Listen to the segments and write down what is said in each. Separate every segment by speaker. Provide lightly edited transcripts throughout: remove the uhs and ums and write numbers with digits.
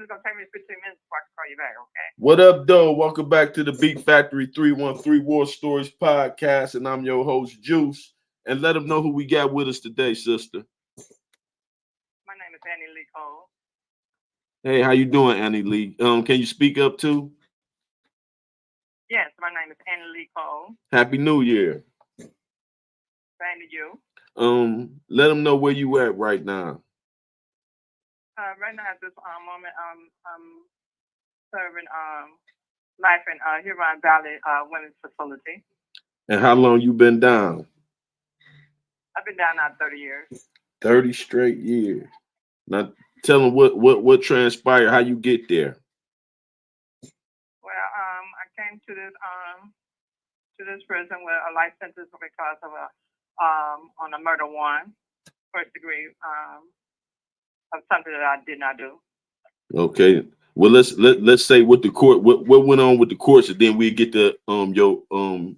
Speaker 1: it's gonna take me 15 minutes before I can call you back. Okay.
Speaker 2: What up, though? Welcome back to the Beat Factory 313 War Stories podcast, and I'm your host, Juice. And let them know who we got with us today, sister.
Speaker 1: My name is Annie Lee Cole.
Speaker 2: Hey, how you doing, Annie Lee? Can you speak up too?
Speaker 1: Yes, my name is Annie Lee Cole.
Speaker 2: Happy New Year.
Speaker 1: Same to you.
Speaker 2: Let them know where you at right now.
Speaker 1: Right now at this moment, I'm serving life in Huron Valley Women's Facility.
Speaker 2: And how long you been down?
Speaker 1: I've been down now 30 years.
Speaker 2: 30 straight years. Now tell them what transpired, how you get there.
Speaker 1: Well, I came to this prison with a life sentence because of on a murder one, first degree of something that I did not do.
Speaker 2: Okay. Well, let's say what the court what went on with the courts, and then we get to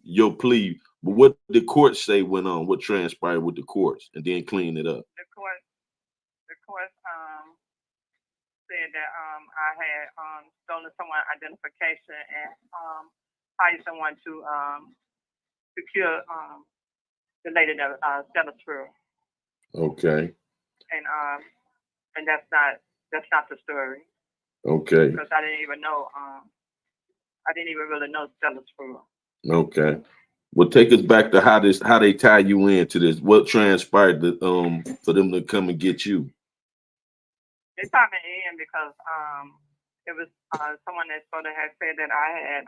Speaker 2: your plea. But what the court say went on? What transpired with the courts, and then clean it up.
Speaker 1: The court said that I had stolen someone's identification and hired someone to secure the lady that set us through.
Speaker 2: Okay.
Speaker 1: And that's not the story.
Speaker 2: Okay.
Speaker 1: Because I didn't even know. I didn't even really know Stella's Fruit.
Speaker 2: Okay. Well, take us back to how they tie you into this. What transpired for them to come and get you?
Speaker 1: They tied me in because it was someone that sort of had said that I had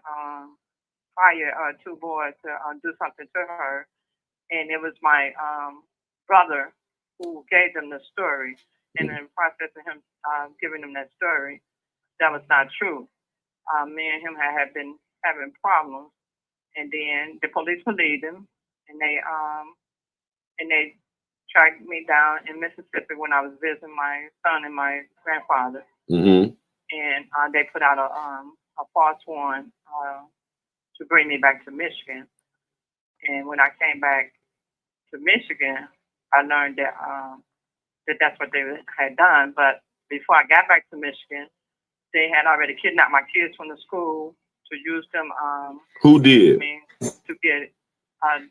Speaker 1: hired two boys to do something to her, and it was my brother who gave them the story. And in the process of him giving them that story, that was not true. Me and him had been having problems, and then the police believed him, and they tracked me down in Mississippi when I was visiting my son and my grandfather,
Speaker 2: Mm-hmm.
Speaker 1: and they put out a false warrant to bring me back to Michigan. And when I came back to Michigan, I learned that that's what they had done. But before I got back to Michigan, they had already kidnapped my kids from the school to use them.
Speaker 2: Who did?
Speaker 1: To get the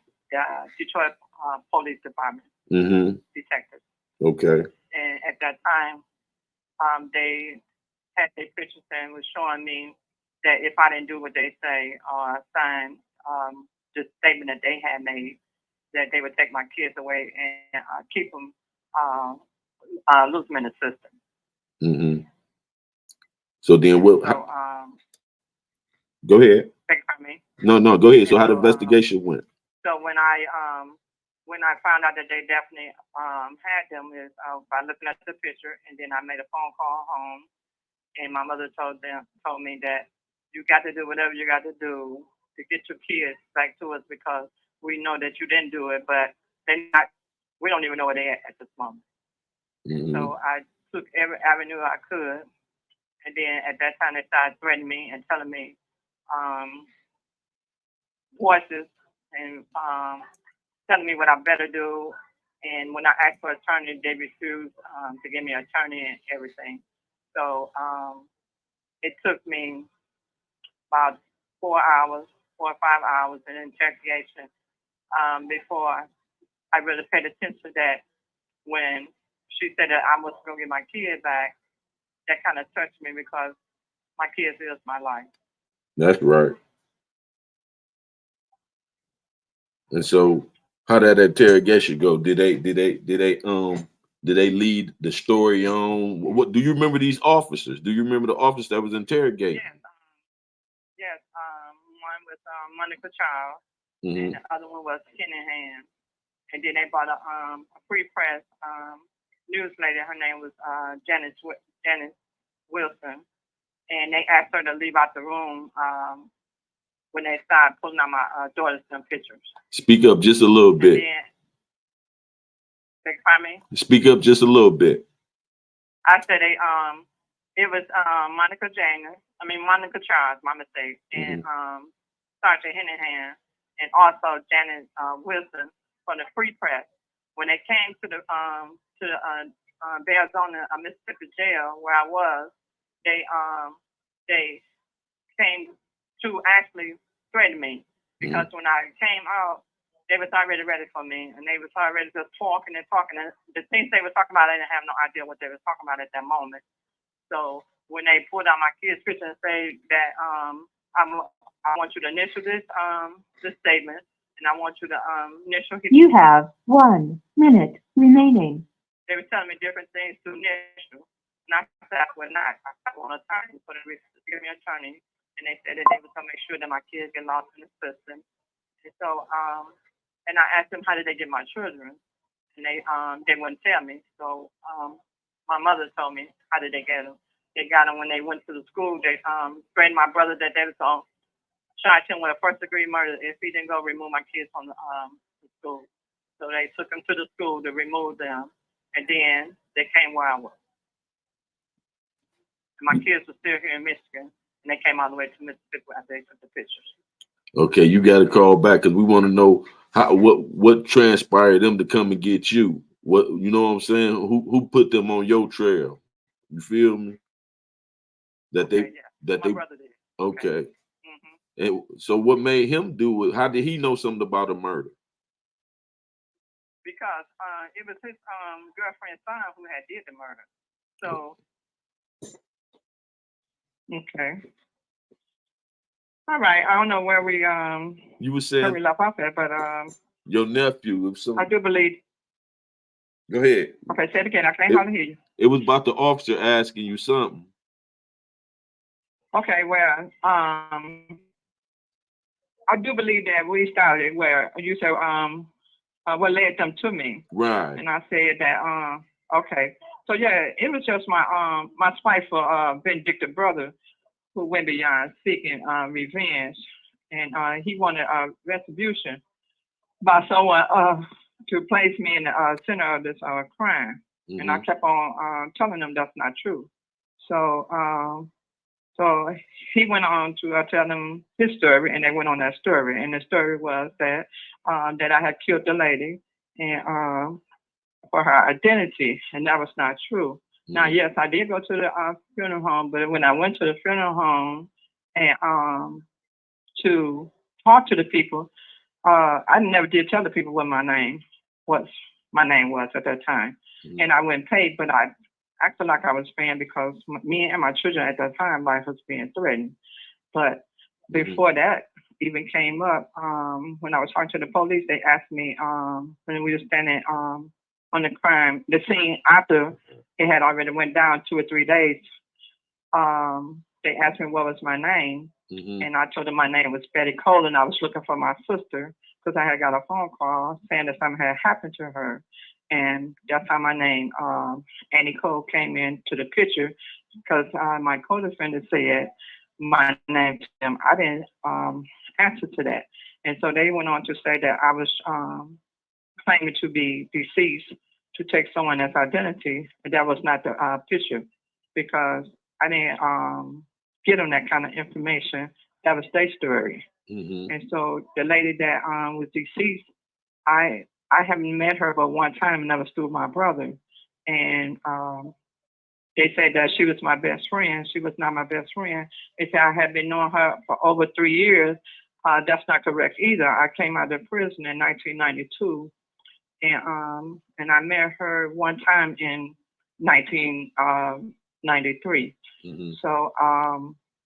Speaker 1: Detroit Police Department detectives.
Speaker 2: Okay.
Speaker 1: And at that time, they had their pictures and was showing me that if I didn't do what they say or sign the statement that they had made, that they would take my kids away and keep them, lose them in the system.
Speaker 2: Mm-hmm. So then what?
Speaker 1: So,
Speaker 2: go ahead.
Speaker 1: take from me.
Speaker 2: No, go ahead. So how the investigation went?
Speaker 1: So when I found out that they definitely had them is by looking at the picture, and then I made a phone call home, and my mother told me that you got to do whatever you got to do to get your kids back to us because we know that you didn't do it, but we don't even know where they at this moment.
Speaker 2: Mm-hmm.
Speaker 1: So I took every avenue I could, and then at that time they started threatening me and telling me voices and telling me what I better do. And when I asked for an attorney, they refused to give me an attorney and everything. So it took me about 4 or 5 hours in interrogation before I really paid attention that when she said that I was going to get my kid back, that kind of touched me because my kids is my life.
Speaker 2: That's right. And so, how did that interrogation go? Did they lead the story on? What do you remember these officers? Do you remember the officer that was interrogating?
Speaker 1: Yes. One was Monica Child, and the other one was Kenningham. And then they brought a free press news lady. Her name was Janice Wilson, and they asked her to leave out the room when they started pulling out my daughter's pictures.
Speaker 2: Speak up just a little bit. Speak up just a little bit.
Speaker 1: I said it was Monica Charles, my mistake, and Sergeant Henningham, and also Janice Wilson from the Free Press. When they came to the Arizona Mississippi jail where I was, they came to actually threaten me because when I came out, they was already ready for me, and they was already just talking and talking. And the things they were talking about, I didn't have no idea what they were talking about at that moment. So when they pulled out my kids' picture and say that I want you to initial this statement, and I want you to initial.
Speaker 3: You have 1 minute remaining.
Speaker 1: They were telling me different things to initial, and I said I would not. I want an attorney for the give me an attorney, and they said that they would make sure that my kids get lost in the system. And so, and I asked them how did they get my children, and they wouldn't tell me. So my mother told me how did they get them. They got them when they went to the school. They threatened my brother that they was going to charge him with a first-degree murder if he didn't go remove my kids from the school. So they took them to the school to remove them, and then they came where I was. And my kids were still here in Michigan, and they came all the way to Mississippi after they took the pictures.
Speaker 2: Okay, you got to call back because we want to know what transpired them to come and get you. What you know what I'm saying? Who put them on your trail? You feel me?
Speaker 1: My brother did.
Speaker 2: Okay. And so what made him do it? How did he know something about a murder?
Speaker 1: Because it was his girlfriend's son who had did the murder. So okay. All right. I don't know where we
Speaker 2: you were saying
Speaker 1: where we left off at, but
Speaker 2: your nephew.
Speaker 1: I do believe.
Speaker 2: Go ahead.
Speaker 1: Okay, say it again. I can't hardly hear you.
Speaker 2: It was about the officer asking you something.
Speaker 1: Okay, well, I do believe that we started where you said what led them to me.
Speaker 2: Right.
Speaker 1: And I said that okay. So yeah, it was just my spiteful vindictive brother who went beyond seeking revenge, and he wanted retribution by someone to place me in the center of this crime. Mm-hmm. And I kept on telling them that's not true. So so he went on to tell them his story, and they went on that story. And the story was that that I had killed the lady and for her identity, and that was not true. Mm-hmm. Now, yes, I did go to the funeral home, but when I went to the funeral home and to talk to the people, I never did tell the people what my name was at that time. Mm-hmm. And I went paid, but I acted like I was paying because me and my children at that time, life was being threatened. But before that even came up, when I was talking to the police, they asked me when we were standing on the scene after it had already went down 2 or 3 days. They asked me what was my name, and I told them my name was Betty Cole, and I was looking for my sister because I had got a phone call saying that something had happened to her. And that's how my name, Annie Cole, came into the picture because my co-defendant said my name to them. I didn't answer to that. And so they went on to say that I was claiming to be deceased to take someone else's identity. And that was not the picture because I didn't give them that kind of information. That was their story. Mm-hmm. And so the lady that was deceased, I haven't met her but one time, and that was through my brother. And they said that she was my best friend. She was not my best friend. They said I had been knowing her for over 3 years. That's not correct either. I came out of prison in 1992, and I met her one time in 1993. Mm-hmm. So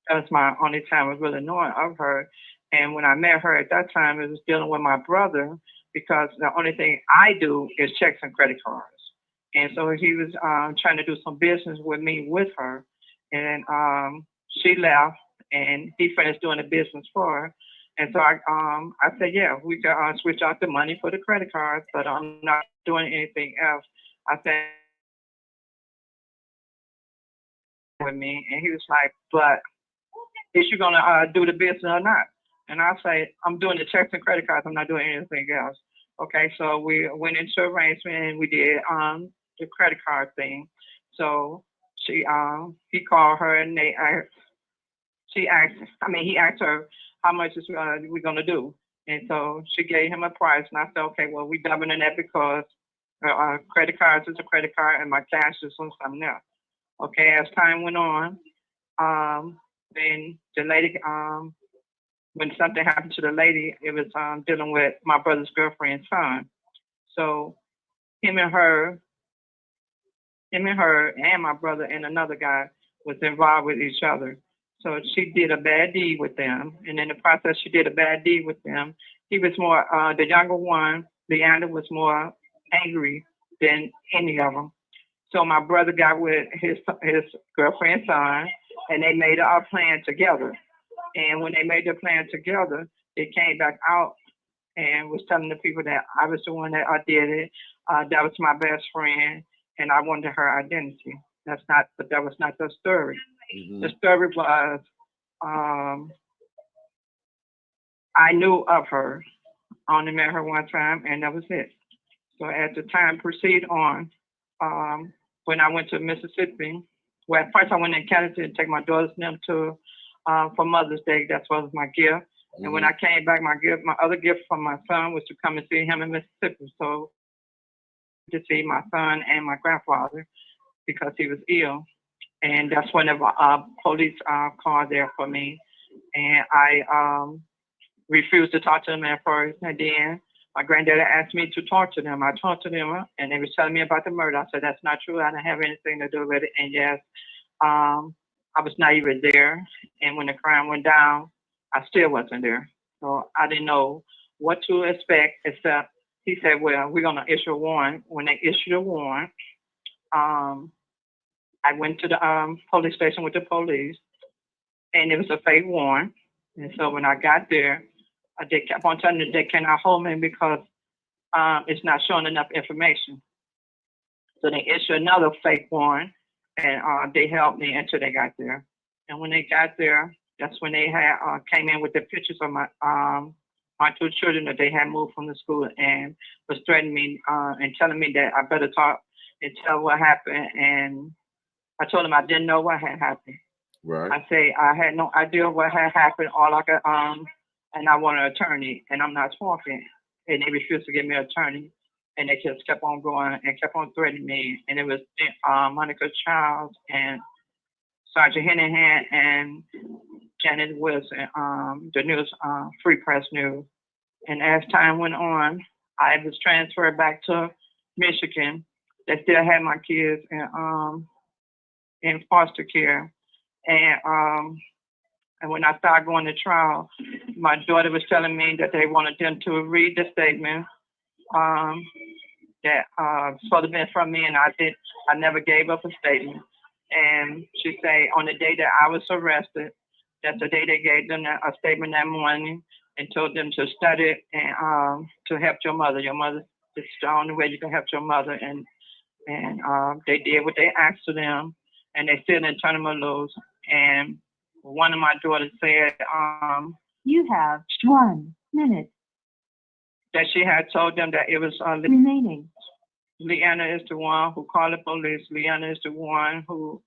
Speaker 1: that was my only time I was really knowing of her. And when I met her at that time, it was dealing with my brother because the only thing I do is checks and credit cards. And so he was trying to do some business with me with her. And she left, and he finished doing the business for her. And so I said, yeah, we can switch out the money for the credit cards, but I'm not doing anything else. I said, with me, and he was like, but is you going to do the business or not? And I say, I'm doing the checks and credit cards. I'm not doing anything else. Okay, so we went into arrangement and we did the credit card thing. So he called her and he asked her how much is we going to do. And so she gave him a price, and I said, okay, well, we doubling that because credit cards is a credit card and my cash is on something else. Okay, as time went on, When the lady, when something happened to the lady, it was dealing with my brother's girlfriend's son. So him and her, and my brother and another guy was involved with each other. So she did a bad deed with them, and in the process, she did a bad deed with them. He was more the younger one. Leander was more angry than any of them. So my brother got with his girlfriend's son, and they made a plan together. And when they made the plan together, they came back out and was telling the people that I was the one that I did it. That was my best friend, and I wanted her identity. But that was not the story. The story was um, I knew of her, only met her one time, and that was it. So as the time proceed on, when I went to Mississippi, well, at first I went in Canada to take my daughter's name to for Mother's Day. That was my gift. And when I came back, my other gift from my son was to come and see him in Mississippi. So to see my son and my grandfather because he was ill. And that's when the police called there for me. And I refused to talk to them at first. And then my granddaddy asked me to talk to them. I talked to them, and they were telling me about the murder. I said, that's not true. I didn't have anything to do with it. And yes, I was not even there. And when the crime went down, I still wasn't there. So I didn't know what to expect, except he said, well, we're going to issue a warrant. When they issued a warrant, um, I went to the police station with the police, and it was a fake warrant. And so when I got there, they kept on telling me they cannot hold me because it's not showing enough information. So they issued another fake warrant, and they helped me until they got there. And when they got there, that's when they had came in with the pictures of my two children that they had moved from the school and was threatening me and telling me that I better talk and tell what happened. And I told them I didn't know what had happened.
Speaker 2: Right.
Speaker 1: I say I had no idea what had happened. All I could and I want an attorney, and I'm not talking. And they refused to give me an attorney, and they just kept on going and kept on threatening me. And it was Monica Childs and Sergeant Hennihan and Janet Wilson, the news, Free Press News. And as time went on, I was transferred back to Michigan. They still had my kids in foster care. And when I started going to trial, my daughter was telling me that they wanted them to read the statement that supposed to be from me, and I never gave up a statement. And she said on the day that I was arrested, that's the day they gave them a statement that morning and told them to study it and to help your mother. Your mother is the only way you can help your mother. And they did what they asked of them, and they still didn't turn them loose. And one of my daughters said
Speaker 3: you have 1 minute
Speaker 1: that she had told them that it was
Speaker 3: remaining.
Speaker 1: Leanna is the one who called the police. Leanna is the one who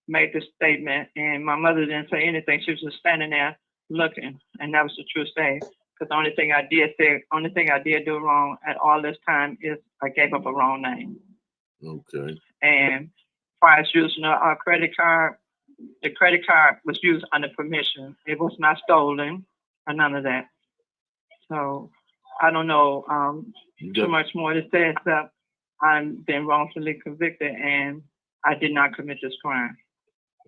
Speaker 1: made the statement, and my mother didn't say anything. She was just standing there looking, and that was the true state. Because the only thing I did do wrong at all this time is I gave up a wrong name.
Speaker 2: Okay.
Speaker 1: And as far as using a credit card, the credit card was used under permission. It was not stolen or none of that. So I don't know too much more to say except I've been wrongfully convicted and I did not commit this crime.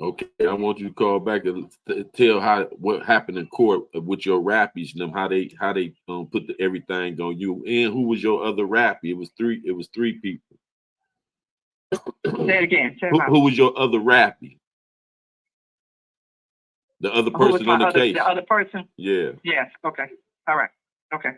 Speaker 2: Okay, I want you to call back and tell what happened in court with your rappies and them, how they put everything on you, and who was your other rappy. It was three people.
Speaker 1: Say it again.
Speaker 2: Who was your other rappy? The other person on the case.
Speaker 1: The other person?
Speaker 2: Yeah.
Speaker 1: Yes. Okay. All right. Okay.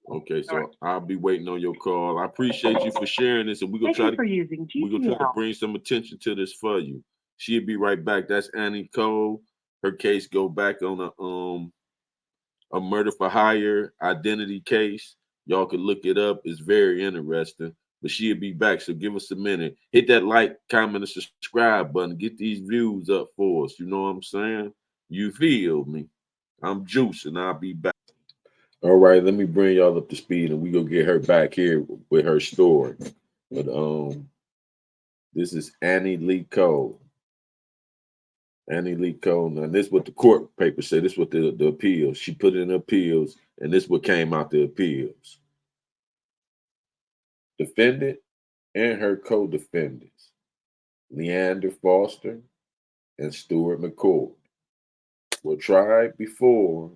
Speaker 2: Okay, so I'll be waiting on your call. I appreciate you for sharing this, and we're gonna try to bring some attention to this for you. She'll be right back. That's Annie Cole. Her case go back on a murder for hire identity case. Y'all can look it up. It's very interesting. But she'll be back. So give us a minute. Hit that like, comment, and subscribe button. Get these views up for us. You know what I'm saying? You feel me? I'm Juice, and I'll be back. All right, let me bring y'all up to speed, and we gonna get her back here with her story. But this is Annie Lee Cole. Annie Lee Cole. Now, this what the court paper said. This what the appeals. She put it in appeals, and this what came out the appeals. Defendant and her co-defendants, Leander Foster and Stuart McCord, were tried before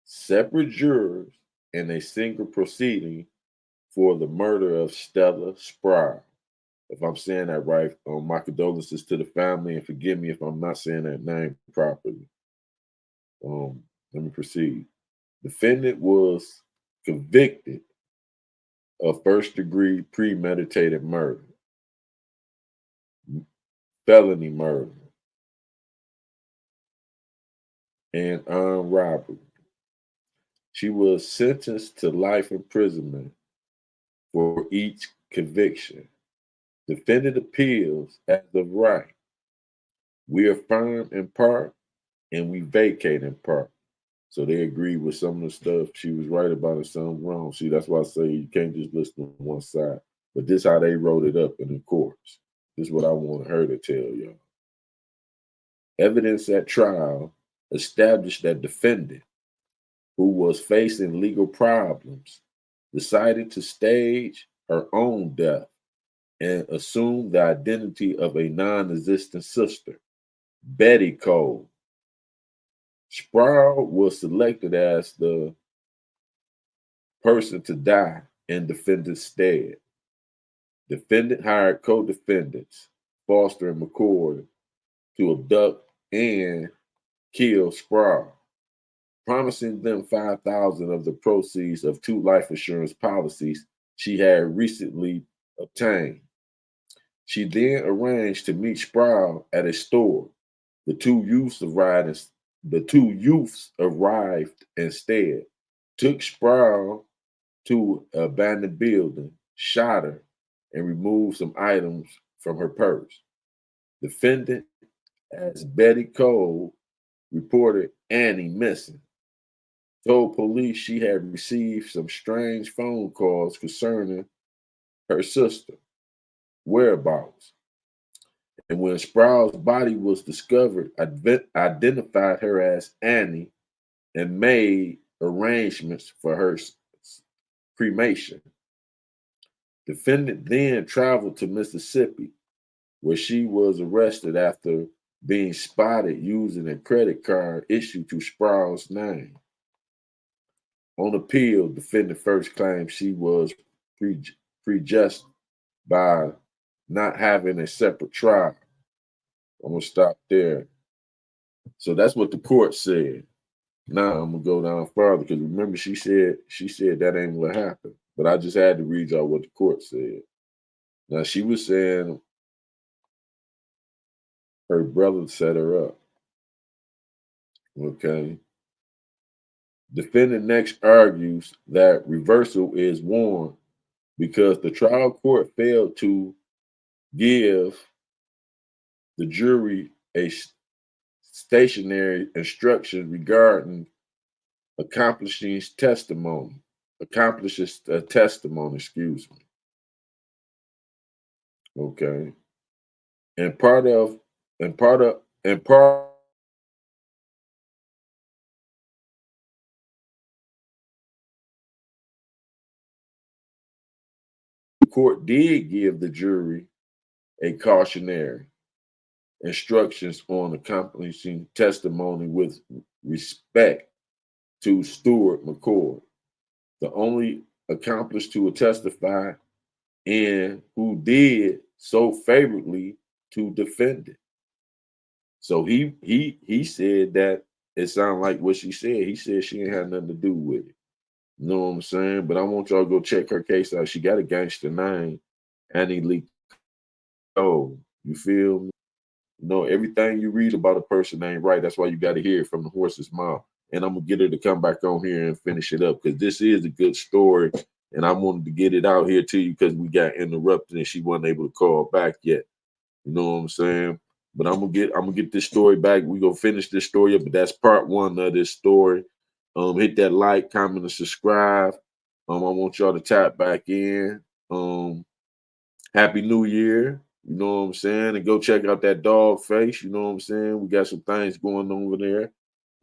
Speaker 2: separate jurors in a single proceeding for the murder of Stella Sproul. If I'm saying that right, my condolences to the family, and forgive me if I'm not saying that name properly. Let me proceed. Defendant was convicted of first-degree premeditated murder, felony murder, and armed robbery. She was sentenced to life imprisonment for each conviction. Defendant appeals as of right. We affirm in part and we vacate in part. So they agree with some of the stuff she was right about and some wrong. See, that's why I say you can't just listen to one side. But this how they wrote it up in the courts. This is what I want her to tell y'all. Evidence at trial established that defendant, who was facing legal problems, decided to stage her own death and assume the identity of a non-existent sister, Betty Cole. Sproul was selected as the person to die in defendant's stead. Defendant hired co-defendants, Foster and McCord, to abduct and kill Sproul, promising them 5,000 of the proceeds of 2 life insurance policies she had recently obtained. She then arranged to meet Sproul at a store. The two youths arrived instead, took Sproul to an abandoned building, shot her, and removed some items from her purse. Defendant, as Betty Cole, reported Annie missing. Told police she had received some strange phone calls concerning her sister whereabouts. And when Sproul's body was discovered, identified her as Annie and made arrangements for her cremation. Defendant then traveled to Mississippi, where she was arrested after being spotted using a credit card issued to Sproul's name. On appeal, defendant first claimed she was prejudged by not having a separate trial. I'm gonna stop there. So that's what the court said. Now I'm gonna go down further because remember she said that ain't what happened. But I just had to read y'all what the court said. Now she was saying her brother set her up. Okay. Defendant next argues that reversal is warranted because the trial court failed to give the jury a stationary instruction regarding accomplishes testimony, excuse me. Okay. And part of the court did give the jury a cautionary instructions on accomplishing testimony with respect to Stuart McCord, the only accomplice to testify and who did so favorably to defend it. So he said that it sounded like what she said. He said she ain't had nothing to do with it. You know what I'm saying? But I want y'all to go check her case out. She got a gangster name, Annie Lee Cole. You feel me? You know, everything you read about a person ain't right. That's why you got to hear it from the horse's mouth. And I'm gonna get her to come back on here and finish it up because this is a good story. And I wanted to get it out here to you because we got interrupted and she wasn't able to call back yet. You know what I'm saying? But I'm gonna get this story back. We gonna finish this story up, but that's part one of this story. Hit that like, comment, and subscribe. I want y'all to tap back in. Happy New Year. You know what I'm saying? And go check out that dog face. You know what I'm saying? We got some things going over there.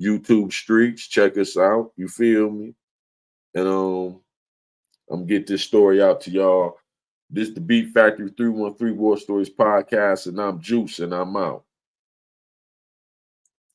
Speaker 2: YouTube streets, check us out. You feel me? And I'm get this story out to y'all. This the Beat Factory 313 War Stories podcast, and I'm Juice, and I'm out.